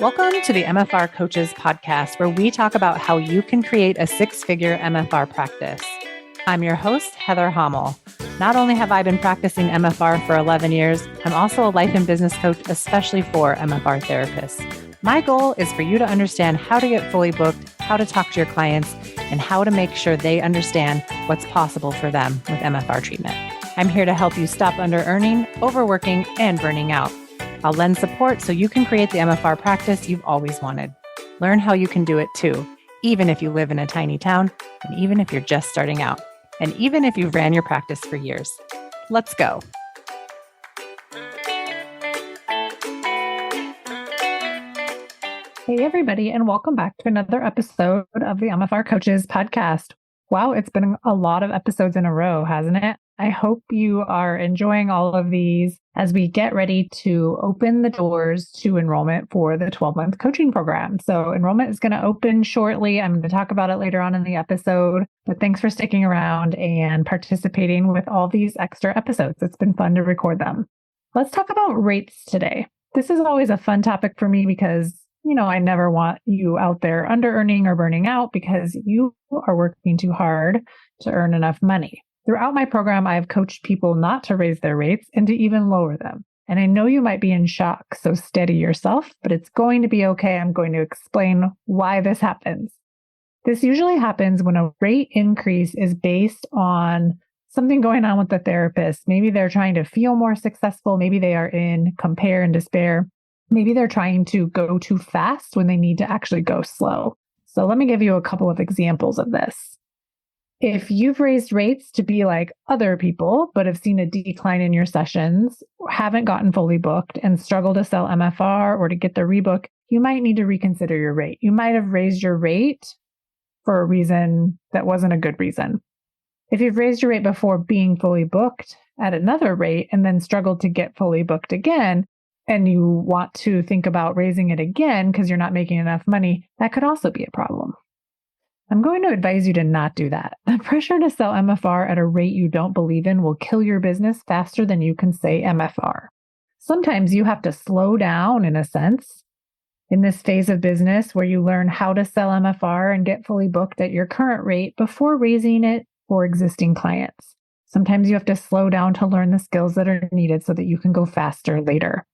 Welcome to the MFR Coaches podcast, where we talk about how you can create a six-figure MFR practice. I'm your host, Heather Hommel. Not only have I been practicing MFR for 11 years, I'm also a life and business coach, especially for MFR therapists. My goal is for you to understand how to get fully booked, how to talk to your clients, and how to make sure they understand what's possible for them with MFR treatment. I'm here to help you stop under-earning, overworking, and burning out. I'll lend support so you can create the MFR practice you've always wanted. Learn how you can do it too, even if you live in a tiny town, and even if you're just starting out, and even if you've ran your practice for years. Let's go. Hey, everybody, and welcome back to another episode of the MFR Coaches podcast. Wow, it's been a lot of episodes in a row, hasn't it? I hope you are enjoying all of these as we get ready to open the doors to enrollment for the 12-month coaching program. So enrollment is going to open shortly. I'm going to talk about it later on in the episode, but thanks for sticking around and participating with all these extra episodes. It's been fun to record them. Let's talk about rates today. This is always a fun topic for me because I never want you out there under-earning or burning out because you are working too hard to earn enough money. Throughout my program, I've coached people not to raise their rates and to even lower them. And I know you might be in shock, so steady yourself, but it's going to be okay. I'm going to explain why this happens. This usually happens when a rate increase is based on something going on with the therapist. Maybe they're trying to feel more successful. Maybe they are in compare and despair. Maybe they're trying to go too fast when they need to actually go slow. So let me give you a couple of examples of this. If you've raised rates to be like other people, but have seen a decline in your sessions, haven't gotten fully booked, and struggle to sell MFR or to get the rebook, you might need to reconsider your rate. You might have raised your rate for a reason that wasn't a good reason. If you've raised your rate before being fully booked at another rate and then struggled to get fully booked again, and you want to think about raising it again because you're not making enough money, that could also be a problem. I'm going to advise you to not do that. The pressure to sell MFR at a rate you don't believe in will kill your business faster than you can say MFR. Sometimes you have to slow down, in a sense, in this phase of business where you learn how to sell MFR and get fully booked at your current rate before raising it for existing clients. Sometimes you have to slow down to learn the skills that are needed so that you can go faster later.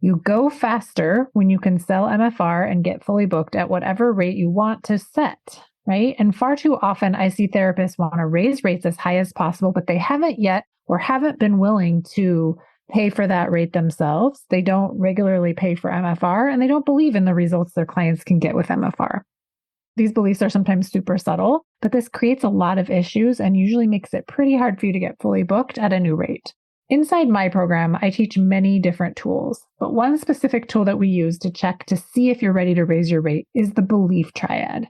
You go faster when you can sell MFR and get fully booked at whatever rate you want to set, right? And far too often, I see therapists want to raise rates as high as possible, but they haven't yet or haven't been willing to pay for that rate themselves. They don't regularly pay for MFR, and they don't believe in the results their clients can get with MFR. These beliefs are sometimes super subtle, but this creates a lot of issues and usually makes it pretty hard for you to get fully booked at a new rate. Inside my program, I teach many different tools, but one specific tool that we use to check to see if you're ready to raise your rate is the belief triad.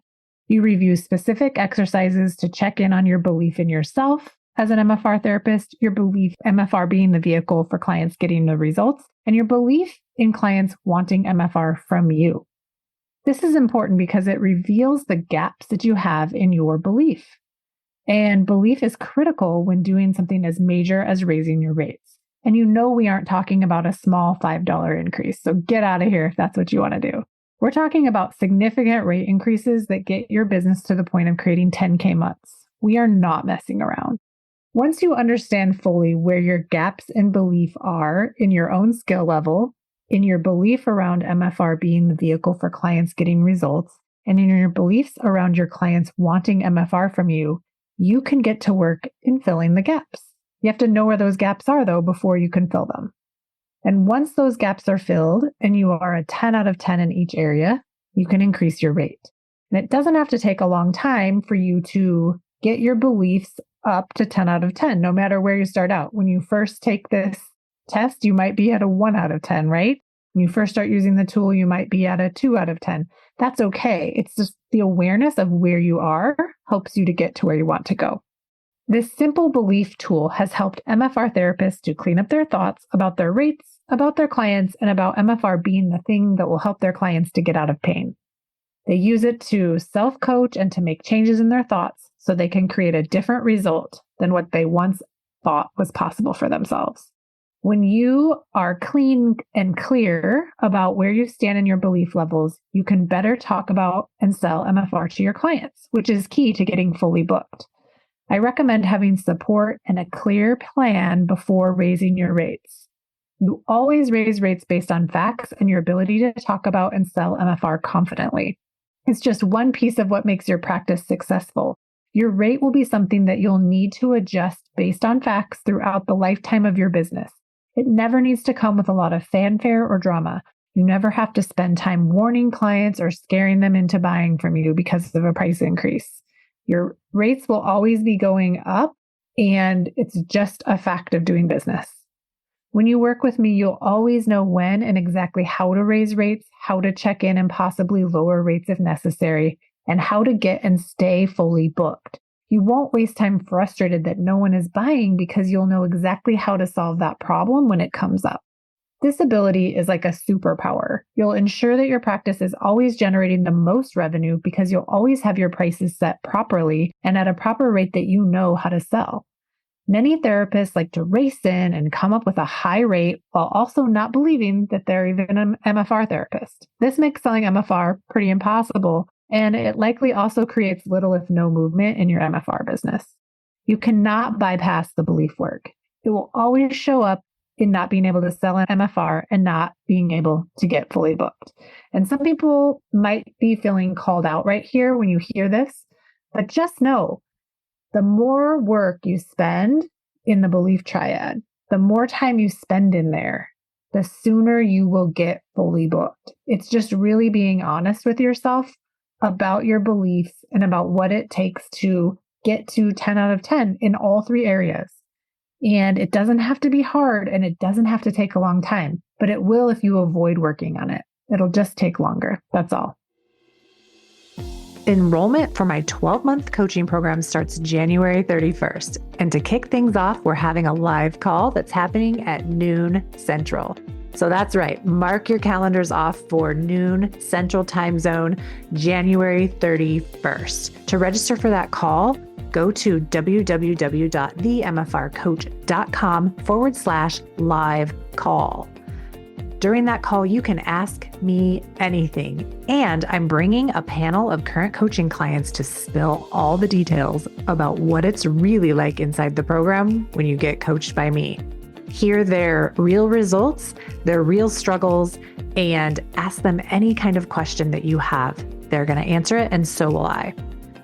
You review specific exercises to check in on your belief in yourself as an MFR therapist, your belief MFR being the vehicle for clients getting the results, and your belief in clients wanting MFR from you. This is important because it reveals the gaps that you have in your belief. And belief is critical when doing something as major as raising your rates. And we aren't talking about a small $5 increase. So get out of here if that's what you want to do. We're talking about significant rate increases that get your business to the point of creating 10K months. We are not messing around. Once you understand fully where your gaps in belief are in your own skill level, in your belief around MFR being the vehicle for clients getting results, and in your beliefs around your clients wanting MFR from you, you can get to work in filling the gaps. You have to know where those gaps are, though, before you can fill them. And once those gaps are filled and you are a 10 out of 10 in each area, you can increase your rate. And it doesn't have to take a long time for you to get your beliefs up to 10 out of 10, no matter where you start out. When you first take this test, you might be at a 1 out of 10, right? When you first start using the tool, you might be at a 2 out of 10. That's okay. It's just the awareness of where you are helps you to get to where you want to go. This simple belief tool has helped MFR therapists to clean up their thoughts about their rates, about their clients, and about MFR being the thing that will help their clients to get out of pain. They use it to self-coach and to make changes in their thoughts so they can create a different result than what they once thought was possible for themselves. When you are clean and clear about where you stand in your belief levels, you can better talk about and sell MFR to your clients, which is key to getting fully booked. I recommend having support and a clear plan before raising your rates. You always raise rates based on facts and your ability to talk about and sell MFR confidently. It's just one piece of what makes your practice successful. Your rate will be something that you'll need to adjust based on facts throughout the lifetime of your business. It never needs to come with a lot of fanfare or drama. You never have to spend time warning clients or scaring them into buying from you because of a price increase. Your rates will always be going up, and it's just a fact of doing business. When you work with me, you'll always know when and exactly how to raise rates, how to check in and possibly lower rates if necessary, and how to get and stay fully booked. You won't waste time frustrated that no one is buying because you'll know exactly how to solve that problem when it comes up. This ability is like a superpower. You'll ensure that your practice is always generating the most revenue because you'll always have your prices set properly and at a proper rate that you know how to sell. Many therapists like to race in and come up with a high rate while also not believing that they're even an MFR therapist. This makes selling MFR pretty impossible, and it likely also creates little if no movement in your MFR business. You cannot bypass the belief work. It will always show up in not being able to sell an MFR and not being able to get fully booked. And some people might be feeling called out right here when you hear this, but just know the more work you spend in the belief triad, the more time you spend in there, the sooner you will get fully booked. It's just really being honest with yourself about your beliefs and about what it takes to get to 10 out of 10 in all three areas. And it doesn't have to be hard and it doesn't have to take a long time, but it will if you avoid working on it. It'll just take longer. That's all. Enrollment for my 12-month coaching program starts January 31st. And to kick things off, we're having a live call that's happening at noon Central. So that's right. Mark your calendars off for noon Central Time Zone, January 31st. To register for that call, go to www.themfrcoach.com/live call. During that call, you can ask me anything. And I'm bringing a panel of current coaching clients to spill all the details about what it's really like inside the program when you get coached by me. Hear their real results, their real struggles, and ask them any kind of question that you have. They're going to answer it, and so will I.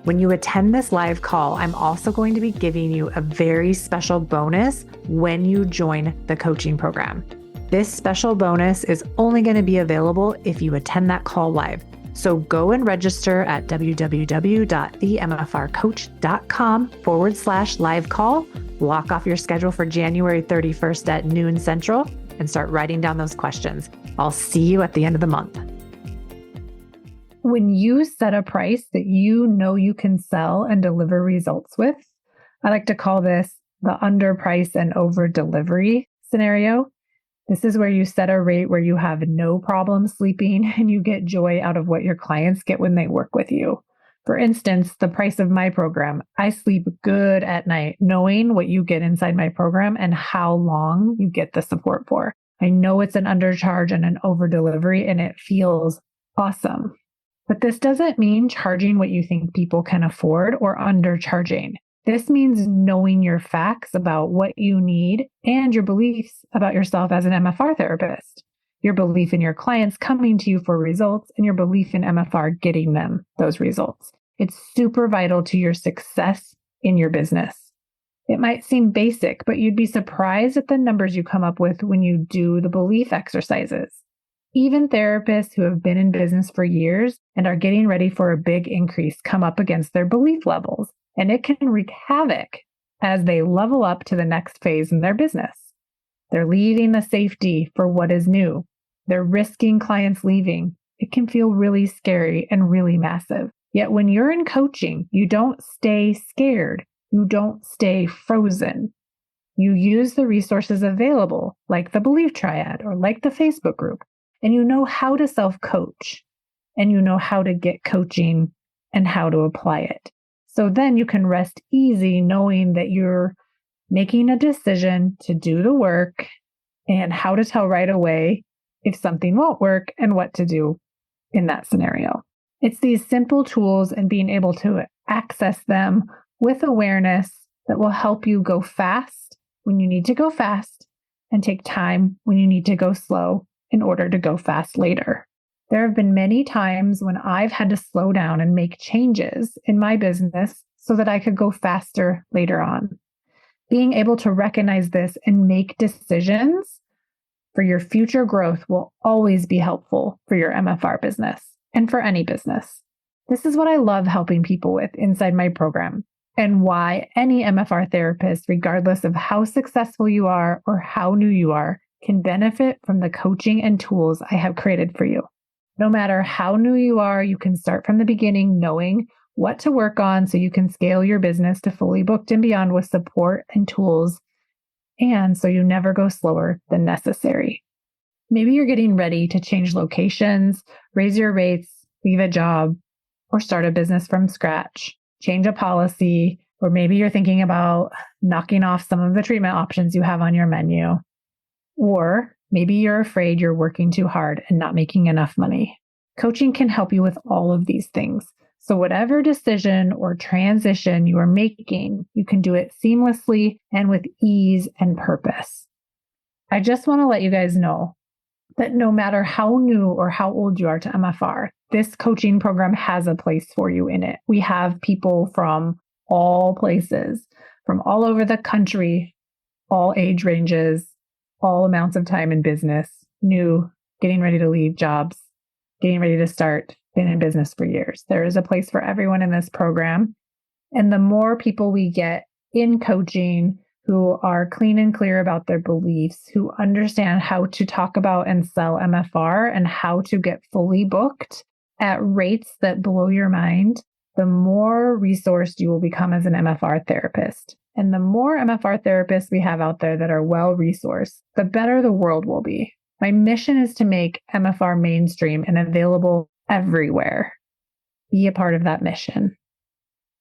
When you attend this live call, I'm also going to be giving you a very special bonus when you join the coaching program. This special bonus is only going to be available if you attend that call live. So go and register at www.themfrcoach.com/live call. Block off your schedule for January 31st at noon Central and start writing down those questions. I'll see you at the end of the month. When you set a price that you know you can sell and deliver results with, I like to call this the underprice and overdelivery scenario. This is where you set a rate where you have no problem sleeping and you get joy out of what your clients get when they work with you. For instance, the price of my program, I sleep good at night knowing what you get inside my program and how long you get the support for. I know it's an undercharge and an overdelivery, and it feels awesome. But this doesn't mean charging what you think people can afford or undercharging. This means knowing your facts about what you need and your beliefs about yourself as an MFR therapist, your belief in your clients coming to you for results, and your belief in MFR getting them those results. It's super vital to your success in your business. It might seem basic, but you'd be surprised at the numbers you come up with when you do the belief exercises. Even therapists who have been in business for years and are getting ready for a big increase come up against their belief levels. And it can wreak havoc as they level up to the next phase in their business. They're leaving the safety for what is new. They're risking clients leaving. It can feel really scary and really massive. Yet when you're in coaching, you don't stay scared. You don't stay frozen. You use the resources available, like the belief triad or like the Facebook group, and you know how to self-coach, and you know how to get coaching and how to apply it. So then you can rest easy knowing that you're making a decision to do the work and how to tell right away if something won't work and what to do in that scenario. It's these simple tools and being able to access them with awareness that will help you go fast when you need to go fast and take time when you need to go slow in order to go fast later. There have been many times when I've had to slow down and make changes in my business so that I could go faster later on. Being able to recognize this and make decisions for your future growth will always be helpful for your MFR business and for any business. This is what I love helping people with inside my program, and why any MFR therapist, regardless of how successful you are or how new you are, can benefit from the coaching and tools I have created for you. No matter how new you are, you can start from the beginning knowing what to work on so you can scale your business to fully booked and beyond with support and tools, and so you never go slower than necessary. Maybe you're getting ready to change locations, raise your rates, leave a job, or start a business from scratch, change a policy, or maybe you're thinking about knocking off some of the treatment options you have on your menu. Or maybe you're afraid you're working too hard and not making enough money. Coaching can help you with all of these things. So whatever decision or transition you are making, you can do it seamlessly and with ease and purpose. I just want to let you guys know that no matter how new or how old you are to MFR, this coaching program has a place for you in it. We have people from all places, from all over the country, all age ranges, all amounts of time in business, new, getting ready to leave jobs, getting ready to start, been in business for years. There is a place for everyone in this program. And the more people we get in coaching who are clean and clear about their beliefs, who understand how to talk about and sell MFR and how to get fully booked at rates that blow your mind, the more resourced you will become as an MFR therapist. And the more MFR therapists we have out there that are well-resourced, the better the world will be. My mission is to make MFR mainstream and available everywhere. Be a part of that mission.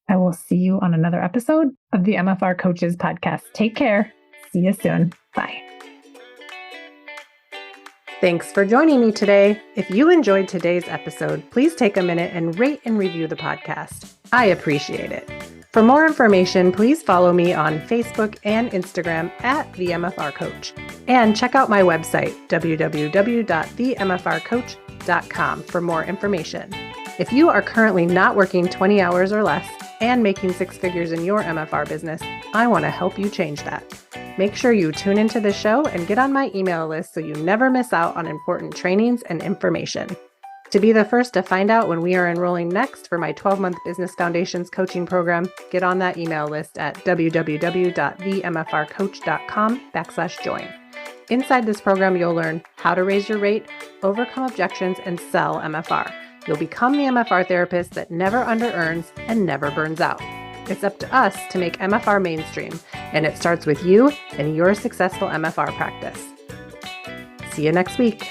I will see you on another episode of the MFR Coaches Podcast. Take care. See you soon. Bye. Thanks for joining me today. If you enjoyed today's episode, please take a minute and rate and review the podcast. I appreciate it. For more information, please follow me on Facebook and Instagram at The MFR Coach. And check out my website, www.themfrcoach.com, for more information. If you are currently not working 20 hours or less and making six figures in your MFR business, I want to help you change that. Make sure you tune into the show and get on my email list so you never miss out on important trainings and information. To be the first to find out when we are enrolling next for my 12-month Business Foundations coaching program, get on that email list at www.themfrcoach.com/join. Inside this program, you'll learn how to raise your rate, overcome objections, and sell MFR. You'll become the MFR therapist that never under-earns and never burns out. It's up to us to make MFR mainstream, and it starts with you and your successful MFR practice. See you next week.